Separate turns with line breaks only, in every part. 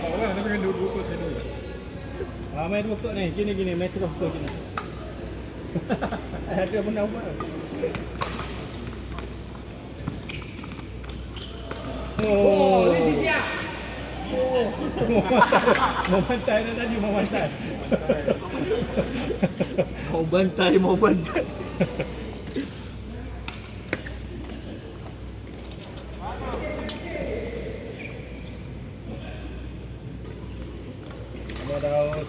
Orang tapi kan dua kot saya dulu.
Main 2 kot ni. Gini main terus kot gini. Ada benda apa? Oh, ni dia. Mau bantai dah tadi, mau bantai.
Mau bantai.
Mau daus.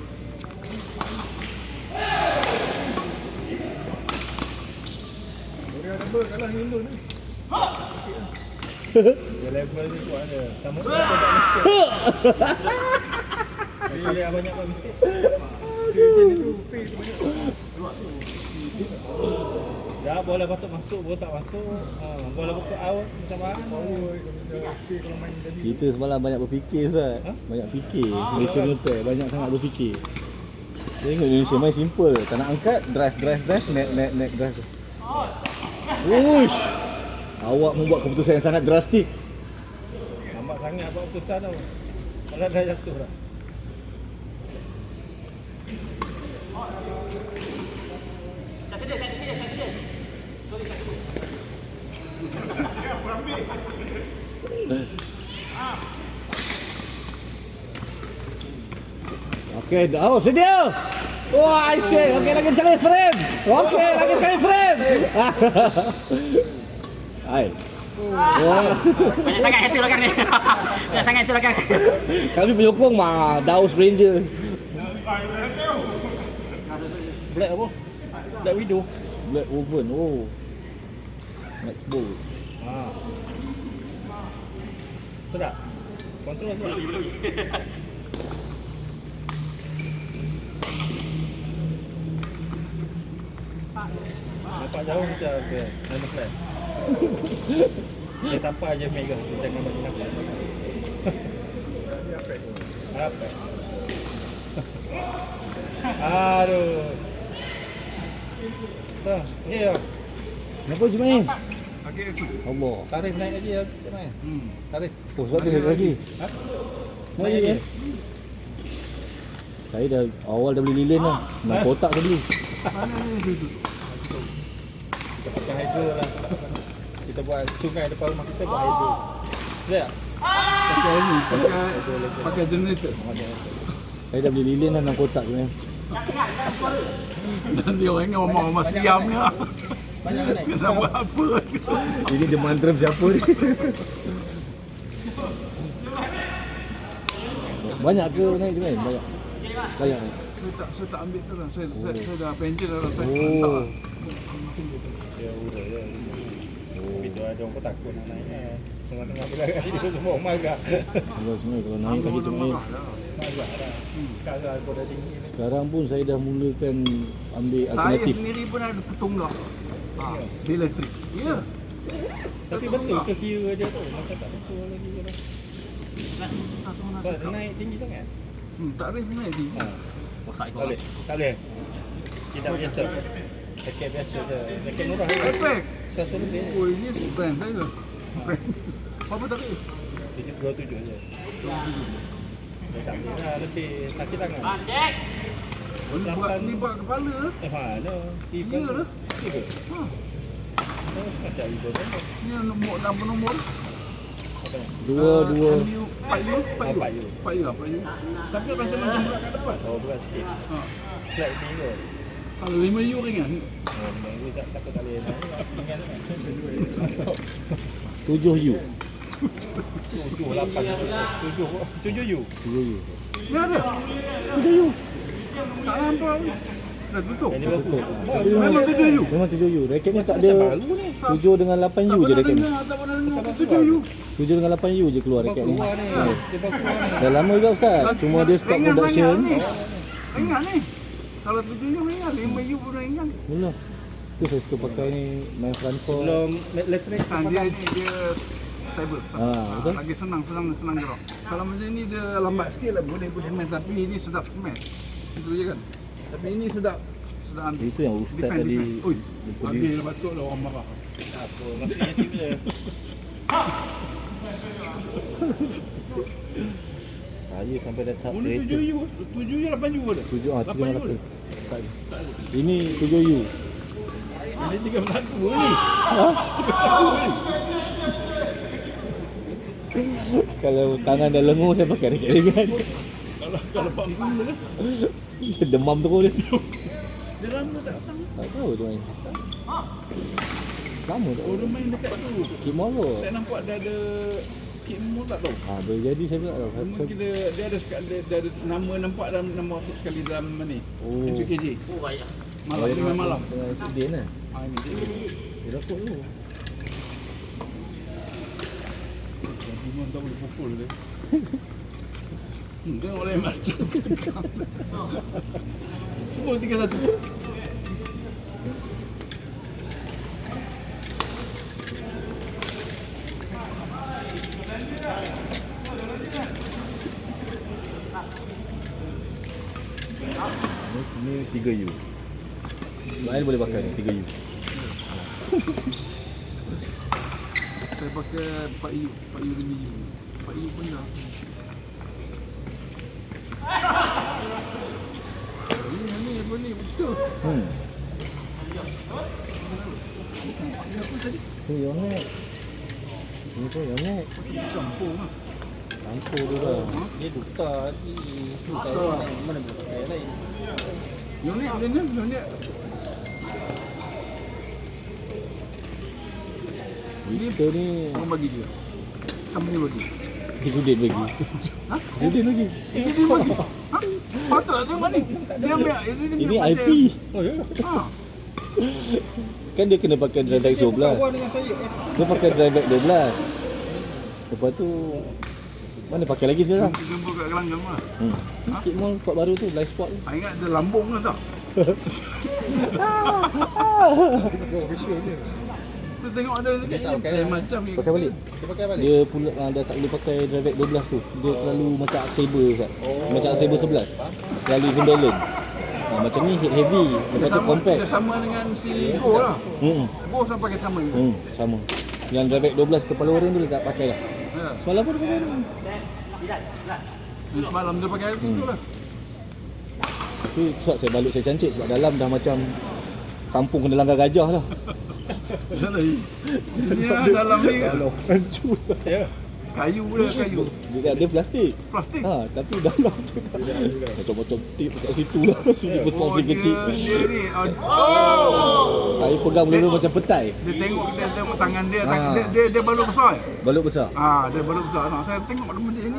Dia ada ber kalah dengan Indo ni.
Dia level ni kuat dia. Kamu tak ada mistake. Dia banyak buat mistake.
Jenis tu face banyak.
Dah bola patut masuk, bola tak masuk. Bola buka out macam mana?
Kalau main tadi.
Kita semalam banyak berfikir Ustaz. Banyak fikir. Malaysia United banyak sangat berfikir. Tengok Indonesia main simple. Tak nak angkat, drive, net drive. Uish. Awak membuat keputusan yang sangat drastik.
Lambat sangat buat keputusan tau. Kalau dah jatuh dah.
Okey, oh sedia. Wah, I say. Okey, lagi sekali frame. Okey, lagi sekali frame. Hai. Wah.
Banyak sangat itu belakang ni. Banyak sangat itu belakang.
Kami penyokong mah Daus Ranger.
Black apa? Black Widow.
Black Woven. Oh. Next ball.
Sedap. Kontrol tu. Nampak jauh macam ke number flash. Dia tampar je Mega. Dia jangan bagi nampak. Apa? Aduh. Tuh, ni ya.
Kenapa Ismail?
Okey aku.
Allah.
Tarif naik lagi ya, Ismail. Tarif.
Oh, sebab tu lagi.
Ha?
Naik lagi. Saya dah awal dah beli lilin dah. Nak kotak ke dulu.
Kita pakai hydro lah. Kita buat sungai depan rumah kita buat hydro. Boleh tak?
Pakai ni, pakai generator.
Saya dah beli lilin dah 6 kotak sebenarnya.
Dan dia orang ingat mama siam ni lah.
Banyak kan naik?
Kena buat apa?
Ini dia mantra siapa ni? Banyak ke naik sebenarnya? Banyak. Banyak naik.
Saya tak ambil tu lah. Saya dah pension dah. Saya
Oh.
Ya udah ya. Itu ada orang pun takut nak naik kan. Tengah-tengah berlaga dia semua orang marah.
Kalau sebenarnya kalau naik lagi tu main.
Marah dah. Kalau aku dah tinggi.
Sekarang pun saya dah mulakan ambil
Saya
alternatif.
sendiri pun ada tertunggak. Di elektrik. Ya.
Tapi betul ke kira dia tu? Macam tak betul lagi ke? Sebab naik tinggi sangat.
Tarif naik ni.
Rosak
Tak boleh. Tak boleh. Kita biasa. Paket biasa je. Paket murah.
Efek.
100 lebih.
Oh ini brand saya. Brand. Apa tarif?
27 je. Dia tak boleh lah lebih. Kaki tangan.
Cek.
Ni buat kepala.
Mana?
Ya lah.
Tiba.
Ha.
Macam itu kan.
Ni nombor nombor.
Apa ni?
Dua.
Pak Yu. Tapi rasa macam berat kat depan.
Oh, berat sikit.
Ha.
Sliding tu.
Kalau 5 U ringan.
Oh, memang tak takut tak boleh naik. Ringan kan?
7U.
7, 8, 7 U.
7U.
Ni ada.
7U.
Tak nampak. Dah tutup.
Yang ni bagus.
Tapi
Memang 7U.
Memang 7U. Raketnya tak ada
Macam baru ni.
7 dengan 8U je raketnya.
Tak pernah dengar. 7U.
7 dengan 8U je keluar raket ni.
Keluar ni. Dia baru keluar ni.
Dah lama juga Ustaz. Cuma dia stop production.
Ringan ni. Kalau 7U ringan, 5U pun ringan.
Mula. Tu saya suka pakai ni main front four.
Sebelum elektrik
Dia stable.
Betul.
Lagi senang gerak. Kalau macam ni dia lambat sikit lah boleh main, tapi ini sedap smash. Itu je kan. Tapi ini sedap ambil.
Itu yang Ustaz tadi.
Oi, habis batuk lah orang marah.
apa maksudnya kita
Saya sampai dah tahap
Oh, ni
kereta.
7U. 7U 8U ada.
7 ah,
8U
7
ada.
Tak ada. Ini 7U.
Ini 31 ni.
Kalau tangan dah lengur saya pakai dekat ringan.
Kalau Pak Mungkin lah.
Demam terus dia.
Dia lama tak datang.
Tak tahu tu main. Lama tak?
Oh, dia main dekat tu.
Kip Moro.
Saya nampak dia ada kit mu tak tahu.
Ah, boleh jadi saya pula tahu.
Mungkin dia ada sekali dia ada nama nampak dalam nama masuk sekali dalam ni.
Oh.
MCKJ.
Oh, banyak.
Malam ini malam.
Dengan Din lah.
Ah, ini dia.
Dia rakut tu.
Memang tak boleh pukul dia. Tengok lain macam. Semua 3-1.
Ni 3U. Main boleh pakai ni 3U.
Saya pakai 4U, 4U demi U. 4U pun dah. Ni apa ni? Betul. Ni apa tadi?
Tu Yonex. Ni tu Yonex.
Campur lah.
Campur tu dah.
Dia duta lagi. Duta mana boleh pakai yang lain.
Yonek macam mana? Yonek.
Kita ni
Orang bagi dia. Company bagi.
Hidudin bagi.
Ha?
Hidudin bagi.
Dia bagi. Ha? Patut tak tengok ni. Dia ambil.
Ini IP.
Oh ya.
Ha.
Kan dia kena pakai drive back 12.
Kawan dengan saya.
Dia pakai drive back 12. Lepas tu mana pakai lagi sekarang?
Jumpa kat Gelanggang lah.
Kit Mall kot baru tu, live spot tu.
Ingat ada lambung ke tak? Tu tengok ada dekat
tak pakai
ni.
lah.
Macam ni.
Pakai balik.
Dia pakai balik.
Dia pula dah tak boleh pakai drive back 12 tu. Dia terlalu macam Saber Ustaz. Macam Saber 11. Terlalu even balance. Macam ni hit heavy, lepas tu compact.
Dia sama dengan si Go lah. Go sama pakai sama juga.
Sama. Yang drive back 12 kepala orang tu dia tak pakai lah.
Ya.
Semalam pun dia pakai ni.
Semalam dia pakai tu lah.
Tu sebab saya balut saya cantik sebab dalam dah macam kampung kena langgar gajah dah.
Ini dalam ni kan.
Hancur lah.
Ya.
Kayu pula kayu.
Dia plastik.
Plastik.
Tapi dalam tu macam-macam tip kat situ lah. Sini besar,
Oh,
sini kecil.
dia ni.
Saya pegang dulu macam petai.
Dia tengok tangan dia,
Ah.
dia balut besar.
Balut besar.
Dia balut besar. Saya tengok benda ni.